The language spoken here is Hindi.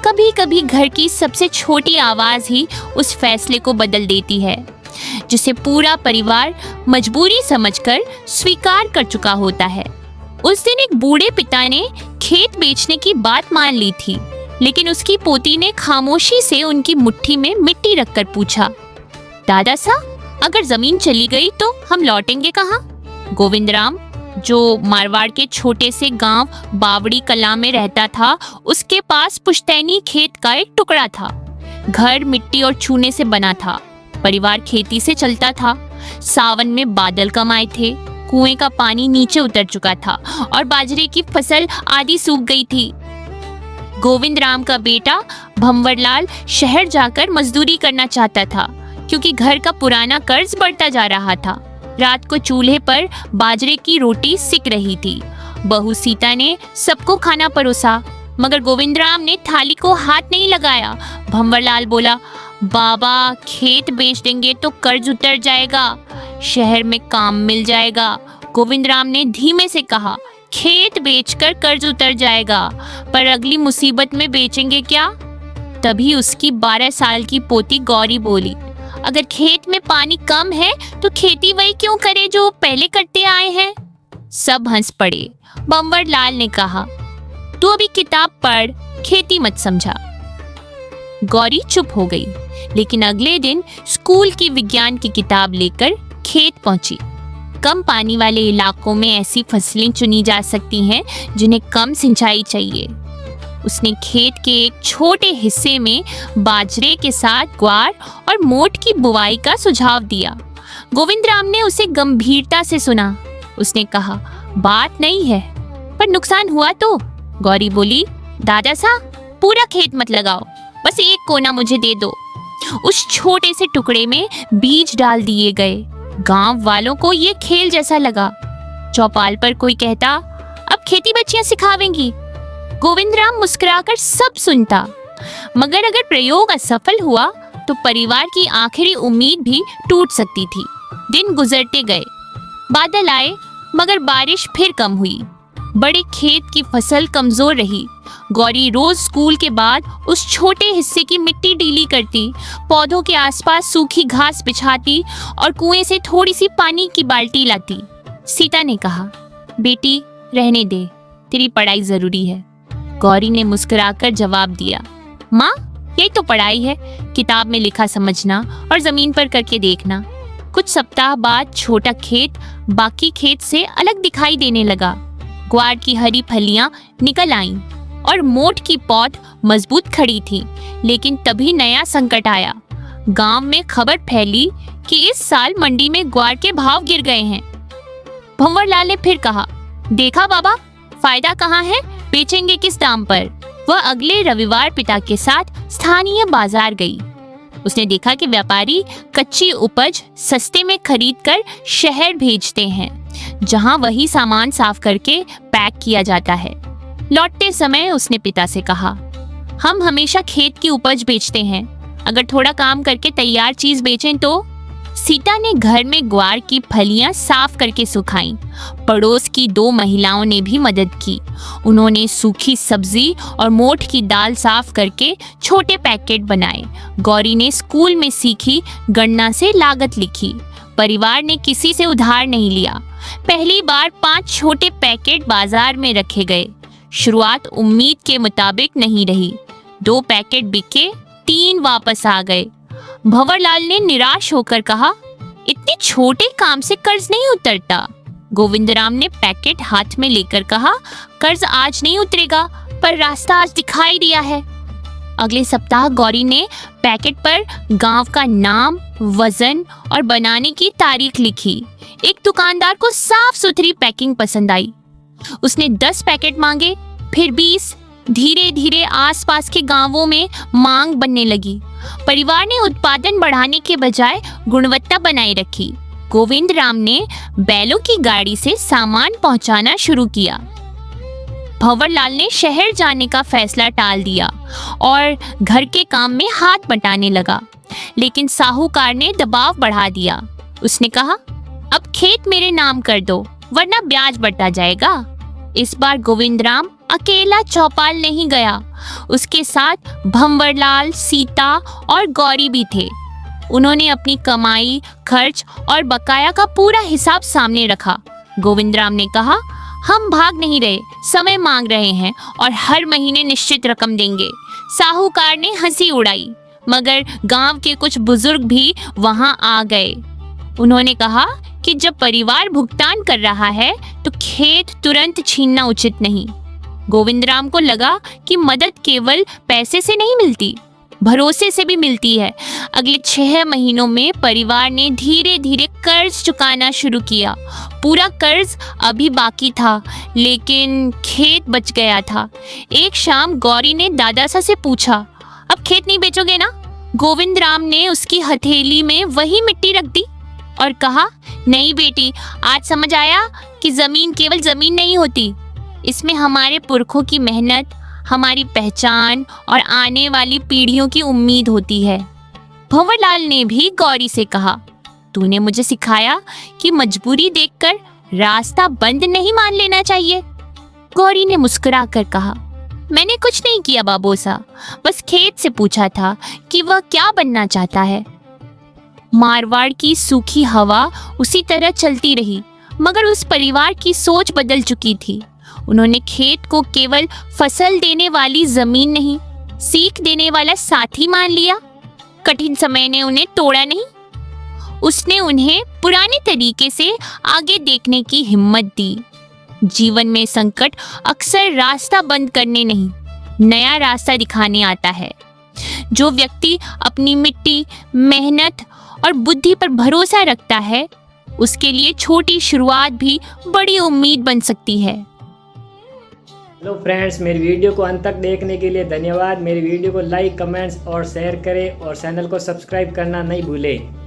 कभी कभी घर की सबसे छोटी आवाज ही उस फैसले को बदल देती है, जिसे पूरा परिवार मजबूरी समझकर स्वीकार कर चुका होता है। उस दिन एक बूढ़े पिता ने खेत बेचने की बात मान ली थी, लेकिन उसकी पोती ने खामोशी से उनकी मुट्ठी में मिट्टी रखकर पूछा, दादा साहब, अगर जमीन चली गई तो हम लौटेंगे कहाँ? गोविंदराम, जो मारवाड़ के छोटे से गांव बावड़ी कला में रहता था, उसके पास पुश्तैनी खेत का एक टुकड़ा था। घर मिट्टी और चूने से बना था। परिवार खेती से चलता था। सावन में बादल कम आए थे, कुएं का पानी नीचे उतर चुका था और बाजरे की फसल आधी सूख गई थी। गोविंदराम का बेटा भंवरलाल शहर जाकर मजदूरी करना चाहता था, क्योंकि घर का पुराना कर्ज बढ़ता जा रहा था। रात को चूल्हे पर बाजरे की रोटी सिक रही थी। बहू सीता ने सबको खाना परोसा, मगर गोविंदराम ने थाली को हाथ नहीं लगाया। भंवरलाल बोला, बाबा, खेत बेच देंगे तो कर्ज उतर जाएगा, शहर में काम मिल जाएगा। गोविंदराम ने धीमे से कहा, खेत बेचकर कर्ज उतर जाएगा, पर अगली मुसीबत में बेचेंगे क्या? तभी उसकी 12 साल की पोती गौरी बोली, अगर खेत में पानी कम है तो खेती वही क्यों करे जो पहले करते आए हैं? सब हंस पड़े। भंवरलाल ने कहा, तू अभी किताब पढ़, खेती मत समझा। गौरी चुप हो गई, लेकिन अगले दिन स्कूल की विज्ञान की किताब लेकर खेत पहुंची। कम पानी वाले इलाकों में ऐसी फसलें चुनी जा सकती हैं जिन्हें कम सिंचाई चाहिए। उसने खेत के एक छोटे हिस्से में बाजरे के साथ ग्वार और मोठ की बुवाई का सुझाव दिया। गोविंदराम ने उसे गंभीरता से सुना। उसने कहा, बात नहीं है, पर नुकसान हुआ तो? गौरी बोली, दादा साहब, पूरा खेत मत लगाओ, बस एक कोना मुझे दे दो। उस छोटे से टुकड़े में बीज डाल दिए गए। गांव वालों को ये खेल जैसा लगा। चौपाल पर कोई कहता, अब खेती बच्चियां सिखावेंगी। गोविंदराम मुस्कुराकर सब सुनता, मगर अगर प्रयोग असफल हुआ तो परिवार की आखिरी उम्मीद भी टूट सकती थी। दिन गुजरते गए, बादल आए, मगर बारिश फिर कम हुई। बड़े खेत की फसल कमजोर रही। गौरी रोज स्कूल के बाद उस छोटे हिस्से की मिट्टी ढीली करती, पौधों के आसपास सूखी घास बिछाती और कुएं से थोड़ी सी पानी की बाल्टी लाती। सीता ने कहा, बेटी, रहने दे, तेरी पढ़ाई जरूरी है। गौरी ने मुस्कुराकर जवाब दिया, माँ, यही तो पढ़ाई है, किताब में लिखा समझना और जमीन पर करके देखना। कुछ सप्ताह बाद छोटा खेत बाकी खेत से अलग दिखाई देने लगा। ग्वार की हरी फलियां निकल आईं और मोठ की पौध मजबूत खड़ी थी। लेकिन तभी नया संकट आया। गांव में खबर फैली कि इस साल मंडी में ग्वार के भाव गिर गए हैं। भंवरलाल ने फिर कहा, देखा बाबा, फायदा कहाँ है, बेचेंगे किस दाम पर? वह अगले रविवार पिता के साथ स्थानीय बाजार गई। उसने देखा कि व्यापारी कच्ची उपज सस्ते में खरीदकर शहर भेजते हैं, जहां वही सामान साफ करके पैक किया जाता है। लौटते समय उसने पिता से कहा, हम हमेशा खेत की उपज बेचते हैं, अगर थोड़ा काम करके तैयार चीज बेचें तो? सीता ने घर में ग्वार की फलियां साफ करके सुखाईं। पड़ोस की 2 महिलाओं ने भी मदद की। उन्होंने सूखी सब्जी और मोठ की दाल साफ करके छोटे पैकेट बनाए। गौरी ने स्कूल में सीखी गणना से लागत लिखी। परिवार ने किसी से उधार नहीं लिया। पहली बार 5 छोटे पैकेट बाजार में रखे गए। शुरुआत उम्मीद के मुताबिक नहीं रही। 2 पैकेट बिके, 3 वापस आ गए। भंवरलाल ने निराश होकर कहा, इतने छोटे काम से कर्ज नहीं उतरता। गोविंदराम ने पैकेट हाथ में लेकर कहा, कर्ज आज नहीं उतरेगा, पर रास्ता आज दिखाई दिया है। अगले सप्ताह गौरी ने पैकेट पर गांव का नाम, वजन और बनाने की तारीख लिखी। एक दुकानदार को साफ सुथरी पैकिंग पसंद आई। उसने 10 पैकेट मांगे, फिर 20। धीरे धीरे आसपास के गांवों में मांग बनने लगी। परिवार ने उत्पादन बढ़ाने के बजाय गुणवत्ता बनाए रखी। गोविंदराम ने बैलों की गाड़ी से सामान पहुंचाना शुरू किया। भंवरलाल ने शहर जाने का फैसला टाल दिया और घर के काम में हाथ बटाने लगा। लेकिन साहूकार ने दबाव बढ़ा दिया। उसने कहा, अब खेत मेरे नाम कर दो, वरना ब्याज बढ़ता जाएगा। इस बार गोविंदराम अकेला चौपाल नहीं गया, उसके साथ भंवरलाल, सीता और गौरी भी थे। उन्होंने अपनी कमाई, खर्च और बकाया का पूरा हिसाब सामने रखा। गोविंदराम ने कहा, हम भाग नहीं रहे, समय मांग रहे हैं और हर महीने निश्चित रकम देंगे। साहूकार ने हंसी उड़ाई, मगर गांव के कुछ बुजुर्ग भी वहां आ गए। उन्होंने कहा कि जब परिवार भुगतान कर रहा है तो खेत तुरंत छीनना उचित नहीं। गोविंदराम को लगा कि मदद केवल पैसे से नहीं मिलती, भरोसे से भी मिलती है। अगले 6 महीनों में परिवार ने धीरे धीरे कर्ज चुकाना शुरू किया। पूरा कर्ज अभी बाकी था, लेकिन खेत बच गया था। एक शाम गौरी ने दादासा से पूछा, अब खेत नहीं बेचोगे ना? गोविंदराम ने उसकी हथेली में वही मिट्टी रख दी और कहा, नहीं बेटी, आज समझ आया कि जमीन केवल जमीन नहीं होती, इसमें हमारे पुरखों की मेहनत, हमारी पहचान और आने वाली पीढ़ियों की उम्मीद होती है। भंवरलाल ने भी गौरी से कहा, तूने मुझे सिखाया कि मजबूरी देखकर रास्ता बंद नहीं मान लेना चाहिए। गौरी ने मुस्कुराकर कहा, मैंने कुछ नहीं किया बाबोसा, बस खेत से पूछा था कि वह क्या बनना चाहता है। मारवाड़ की सूखी हवा उसी तरह चलती रही, मगर उस परिवार की सोच बदल चुकी थी। उन्होंने खेत को केवल फसल देने वाली जमीन नहीं, सीख देने वाला साथी मान लिया। कठिन समय ने उन्हें तोड़ा नहीं, उसने उन्हें पुराने तरीके से आगे देखने की हिम्मत दी। जीवन में संकट अक्सर रास्ता बंद करने नहीं, नया रास्ता दिखाने आता है। जो व्यक्ति अपनी मिट्टी, मेहनत और बुद्धि पर भरोसा रखता है, उसके लिए छोटी शुरुआत भी बड़ी उम्मीद बन सकती है। हेलो फ्रेंड्स, मेरी वीडियो को अंत तक देखने के लिए धन्यवाद। मेरी वीडियो को लाइक, कमेंट्स और शेयर करें और चैनल को सब्सक्राइब करना नहीं भूलें।